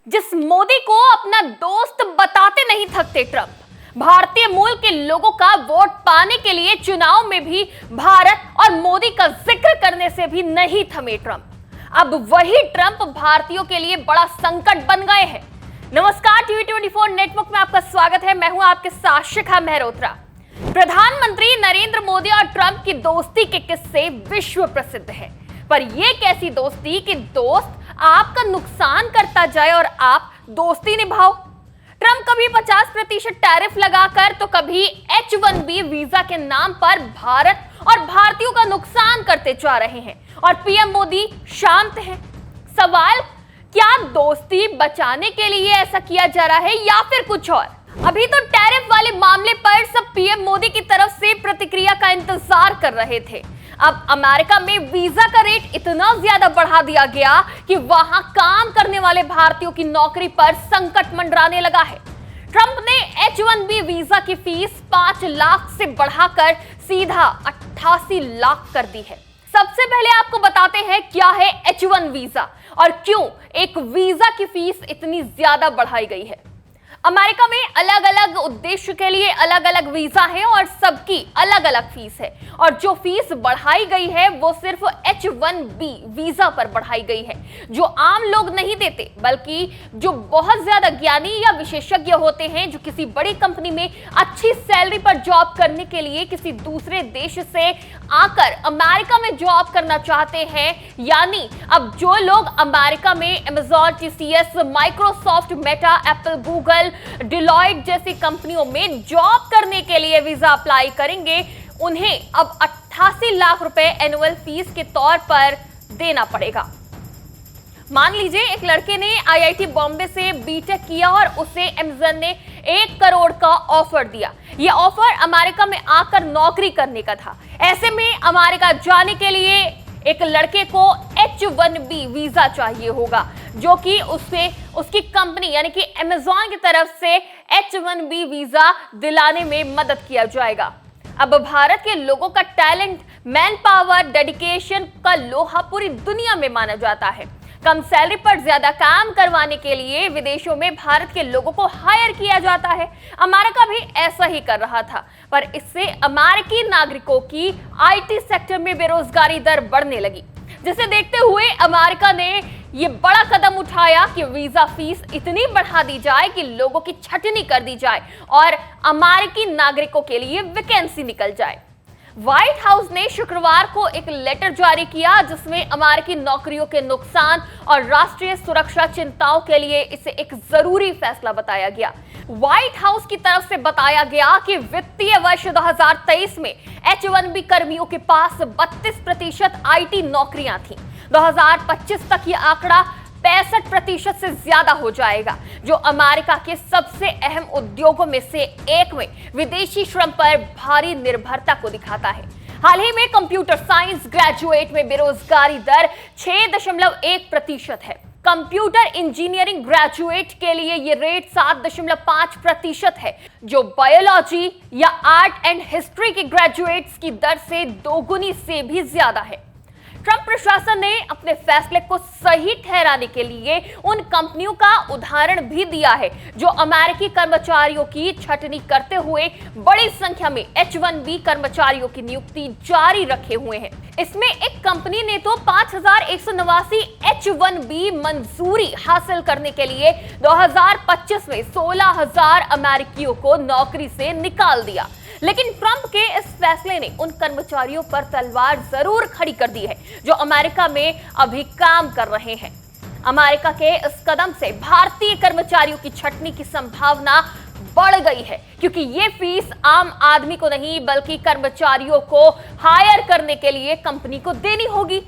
जिस मोदी को अपना दोस्त बताते नहीं थकते ट्रंप, भारतीय मूल के लोगों का वोट पाने के लिए चुनाव में भी भारत और मोदी का जिक्र करने से भी नहीं थमे ट्रंप। अब वही ट्रंप भारतीयों के लिए बड़ा संकट बन गए हैं। नमस्कार, टीवी 24 नेटवर्क में आपका स्वागत है। मैं हूं आपके साथ शिखा मेहरोत्रा। प्रधानमंत्री नरेंद्र मोदी और ट्रंप की दोस्ती के किस्से विश्व प्रसिद्ध है, पर यह कैसी दोस्ती कि दोस्त आपका नुकसान करता जाए और आप दोस्ती निभाओ। ट्रंप कभी 50% टैरिफ लगाकर तो कभी H1B वीजा के नाम पर भारत और भारतीयों का नुकसान करते जा रहे हैं और पीएम मोदी शांत हैं। सवाल, क्या दोस्ती बचाने के लिए ऐसा किया जा रहा है या फिर कुछ और? अभी तो टैरिफ वाले मामले पर सब पीएम मोदी की तरफ से प्रतिक्रिया का इंतजार कर रहे थे। अब अमेरिका में वीजा का रेट इतना ज्यादा बढ़ा दिया गया कि वहां काम करने वाले भारतीयों की नौकरी पर संकट मंडराने लगा है। ट्रंप ने H1B वीजा की फीस 5 लाख से बढ़ाकर सीधा 88 लाख कर दी है। सबसे पहले आपको बताते हैं क्या है H1 वीजा और क्यों एक वीजा की फीस इतनी ज्यादा बढ़ाई गई है। अमेरिका में अलग अलग उद्देश्य के लिए अलग अलग वीजा है और सबकी अलग अलग फीस है, और जो फीस बढ़ाई गई है वो सिर्फ H1B वीजा पर बढ़ाई गई है, जो आम लोग नहीं देते, बल्कि जो बहुत ज्यादा ज्ञानी या विशेषज्ञ होते हैं, जो किसी बड़ी कंपनी में अच्छी सैलरी पर जॉब करने के लिए किसी दूसरे देश से आकर अमेरिका में जॉब करना चाहते हैं। यानी अब जो लोग अमेरिका में Amazon, TCS, Microsoft, Meta, Apple, Google, Deloitte जैसी कंपनियों में जॉब करने के लिए वीजा अप्लाई करेंगे, उन्हें अब 88 लाख रुपए एनुअल फीस के तौर पर देना पड़ेगा। मान लीजिए एक लड़के ने IIT बॉम्बे से बीटेक किया और उसे Amazon ने 1 करोड़ का ऑफर दिया। यह ऑफर अमेरिका में आकर नौकरी करने का था। ऐसे में अमेरिका जाने के लिए एक लड़के को H1B वीजा चाहिए होगा, जो कि उसकी कंपनी यानी कि Amazon की तरफ से H1B वीजा दिलाने में मदद किया जाएगा। अब भारत के लोगों का टैलेंट, मैन पावर, डेडिकेशन का लोहा पूरी दुनिया में माना जाता है। कम सैलरी पर ज्यादा काम करवाने के लिए विदेशों में भारत के लोगों को हायर किया जाता है। अमेरिका भी ऐसा ही कर रहा था, पर इससे अमेरिकी नागरिकों की IT सेक्टर में बेरोजगारी दर बढ़ने लगी, जिसे देखते हुए अमेरिका ने ये बड़ा कदम उठाया कि वीजा फीस इतनी बढ़ा दी जाए कि लोगों की छटनी कर दी जाए और अमेरिकी नागरिकों के लिए वैकेंसी निकल जाए। व्हाइट हाउस ने शुक्रवार को एक लेटर जारी किया जिसमें अमेरिकी नौकरियों के नुकसान और राष्ट्रीय सुरक्षा चिंताओं के लिए इसे एक जरूरी फैसला बताया गया। व्हाइट हाउस की तरफ से बताया गया कि वित्तीय वर्ष 2023 में H1B कर्मियों के पास 32% IT नौकरियां थीं। 2025 तक यह आंकड़ा 65% से ज्यादा हो जाएगा, जो अमेरिका के सबसे अहम उद्योगों में से एक में विदेशी श्रम पर भारी निर्भरता को दिखाता है। हाल ही में कंप्यूटर साइंस ग्रेजुएट में बेरोजगारी दर 6.1% है। कंप्यूटर इंजीनियरिंग ग्रेजुएट के लिए यह रेट 7.5% है, जो बायोलॉजी या आर्ट एंड हिस्ट्री के ग्रेजुएट्स की दर से दोगुनी से भी ज्यादा है। ट्रंप प्रशासन ने अपने फैसले को सही ठहराने के लिए उन कंपनियों का उदाहरण भी दिया है जो अमेरिकी कर्मचारियों की छटनी करते हुए बड़ी संख्या में H1B कर्मचारियों की नियुक्ति जारी रखे हुए हैं। इसमें एक कंपनी ने तो 5189 H1B मंजूरी हासिल करने के लिए 2025 में 16,000 अमेरिकियों को नौकरी से निकाल दिया। लेकिन ट्रंप के इस फैसले ने उन कर्मचारियों पर तलवार जरूर खड़ी कर दी है जो अमेरिका में अभी काम कर रहे हैं। अमेरिका के इस कदम से भारतीय कर्मचारियों की छटनी की संभावना बढ़ गई है, क्योंकि ये फीस आम आदमी को नहीं बल्कि कर्मचारियों को हायर करने के लिए कंपनी को देनी होगी।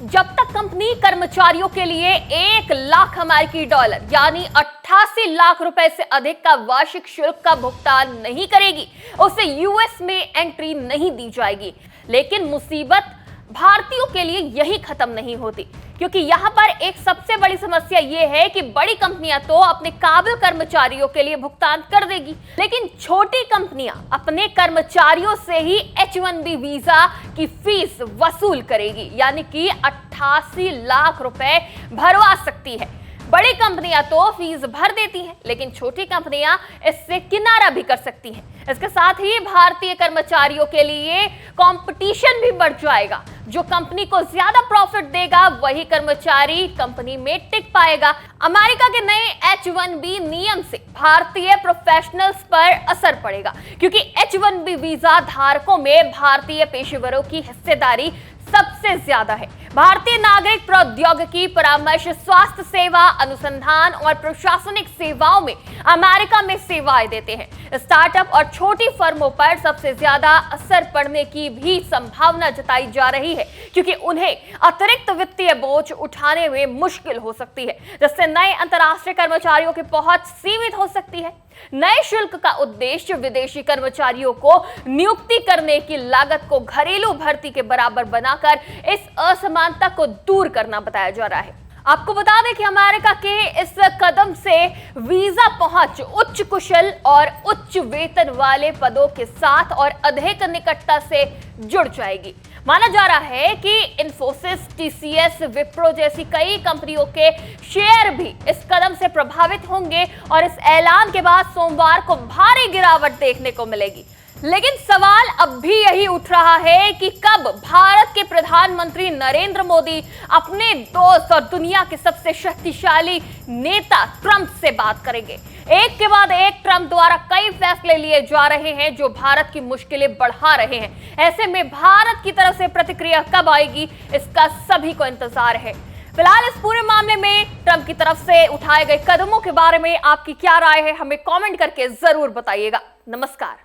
जब तक कंपनी कर्मचारियों के लिए 1 लाख अमेरिकी डॉलर यानी 88 लाख रुपए से अधिक का वार्षिक शुल्क का भुगतान नहीं करेगी, उसे यूएस में एंट्री नहीं दी जाएगी। लेकिन मुसीबत भारतीयों के लिए यही खत्म नहीं होती, क्योंकि यहाँ पर एक सबसे बड़ी समस्या ये है कि बड़ी कंपनियां तो अपने काबिल कर्मचारियों के लिए भुगतान कर देगी, लेकिन छोटी कंपनियां अपने कर्मचारियों से ही H1B वीजा की फीस वसूल करेगी, यानी कि 88 लाख रुपए भरवा सकती है। बड़ी कंपनियां तो फीस भर देती हैं, लेकिन छोटी कंपनियां इससे किनारा भी कर सकती हैं। इसके साथ ही भारतीय कर्मचारियों के लिए कंपटीशन भी बढ़ जाएगा। जो कंपनी को ज्यादा प्रॉफिट देगा वही कर्मचारी कंपनी में टिक पाएगा। अमेरिका के नए H-1B नियम से भारतीय प्रोफेशनल्स पर असर पड़ेगा, क्योंकि H-1B वीजा धारकों में भारतीय पेशेवरों की हिस्सेदारी सबसे ज्यादा है। भारतीय नागरिक प्रौद्योगिकी, परामर्श, स्वास्थ्य सेवा, अनुसंधान और प्रशासनिक सेवाओं में अमेरिका में सेवाएं देते हैं। स्टार्टअप और छोटी फर्मों पर सबसे ज्यादा असर पड़ने की भी संभावना जताई जा रही है, क्योंकि उन्हें अतिरिक्त वित्तीय बोझ उठाने में मुश्किल हो सकती है, जिससे नए अंतर्राष्ट्रीय कर्मचारियों की पहुंच सीमित हो सकती है। नए शुल्क का उद्देश्य विदेशी कर्मचारियों को नियुक्ति करने की लागत को घरेलू भर्ती के बराबर बनाकर इस असमानता को दूर करना बताया जा रहा है। आपको बता दें कि अमेरिका के इस कदम से वीजा पहुंच उच्च कुशल और उच्च वेतन वाले पदों के साथ और अधिक निकटता से जुड़ जाएगी। माना जा रहा है कि इन्फोसिस, टीसीएस, विप्रो जैसी कई कंपनियों के शेयर भी इस कदम से प्रभावित होंगे और इस ऐलान के बाद सोमवार को भारी गिरावट देखने को मिलेगी। लेकिन सवाल अब भी यही उठ रहा है कि कब भारत के प्रधानमंत्री नरेंद्र मोदी अपने दोस्त और दुनिया के सबसे शक्तिशाली नेता ट्रंप से बात करेंगे। एक के बाद एक ट्रंप द्वारा कई फैसले लिए जा रहे हैं जो भारत की मुश्किलें बढ़ा रहे हैं। ऐसे में भारत की तरफ से प्रतिक्रिया कब आएगी, इसका सभी को इंतजार है। फिलहाल इस पूरे मामले में ट्रंप की तरफ से उठाए गए कदमों के बारे में आपकी क्या राय है, हमें कमेंट करके जरूर बताइएगा। नमस्कार।